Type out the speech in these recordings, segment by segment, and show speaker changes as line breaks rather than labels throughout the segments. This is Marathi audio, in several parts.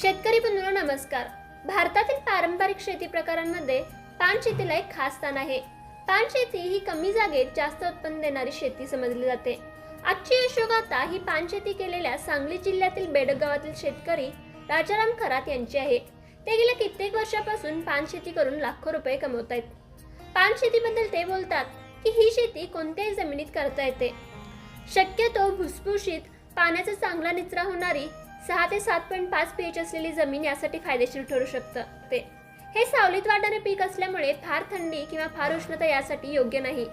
शेतकरी बंधूंनो नमस्कार। भारतातील पारंपरिक शेती प्रकारांमध्ये पान शेतीला एक खास स्थान आहे। पान शेती ही कमी जागेत जास्त उत्पन्न देणारी शेती समजली जाते। आजची यशोगाथा ही पान शेती केलेल्या सांगली जिल्ह्यातील बेडग गावातील शेतकरी राजाराम खरात यांची आहे। ते गेल्या कित्येक वर्षापासून पान शेती करून लाखो रुपये कमवत आहेत। पान शेतीबद्दल ते बोलतात की ही शेती कोणत्याही जमिनीत करता येते। शक्यतो भुसभुशीत पाण्याचा चांगला निचरा होणारी 6 ते 7.5 pH असलेली जमीन यासाठी फायदेशीर ठरू शकते। हे सावलीत वाढणारे पीक असल्यामुळे फार थंडी किंवा फार उष्णता यासाठी योग्य नाही।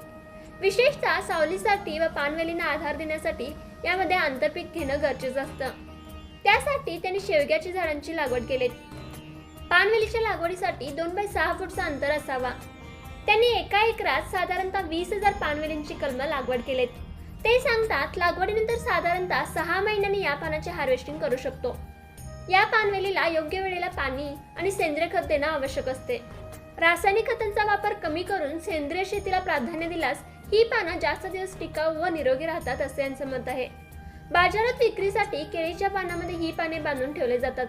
विशेषतः सावलीसाठी व पानवेलींना आधार देण्यासाठी यामध्ये आंतरपीक घेणं गरजेचं असतं। त्यासाठी त्यांनी शेवग्याच्या झाडांची लागवड केली। पानवेलीच्या लागवडीसाठी 2 बाय 6 फूटचं अंतर असावा। त्यांनी एका एकरात साधारणतः 20,000 पानवेलींची कलमं लागवड केलेत। ते सांगतात लागवडीनंतर साधारणतः 6 महिन्यांनी या पानाचे हार्वेस्टिंग करू शकतो। या पानवेलीला योग्य वेळेला पाणी आणि सेंद्रिय खत देणं आवश्यक असते। रासायनिक खतांचा वापर कमी करून सेंद्रिय शेतीला प्राधान्य दिल्यास ही पानं जास्त दिवस टिकाऊ व निरोगी राहतात असे यांचं मत आहे। बाजारात विक्रीसाठी केळीच्या पानामध्ये ही पाने बांधून ठेवले जातात।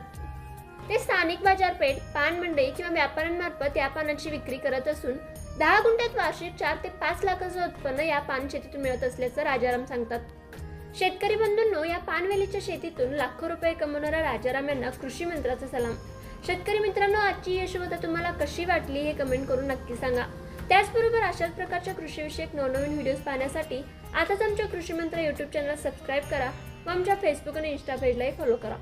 ते स्थानिक बाजारपेठ, पान मंडई किंवा व्यापाऱ्यांमार्फत या पानांची विक्री करत असून 10 गुंठ्यात वार्षिक 4 ते 5 लाखाचं उत्पन्न या पान शेतीतून मिळत असल्याचं राजाराम सांगतात। शेतकरी बंधूंनो, या पानवेलीच्या शेतीतून लाखो रुपये कमवणाऱ्या राजाराम यांना कृषी मंत्र्याचा सलाम। शेतकरी मित्रांनो, आजची यशोगाथा तुम्हाला कशी वाटली हे कमेंट करून नक्की सांगा। त्याचबरोबर अशाच प्रकारच्या कृषीविषयक नवनवीन व्हिडिओज पाहण्यासाठी आताच आमच्या कृषी मंत्र YouTube चॅनल सबस्क्राईब करा व आमच्या फेसबुक आणि इंस्टा पेजलाही फॉलो करा।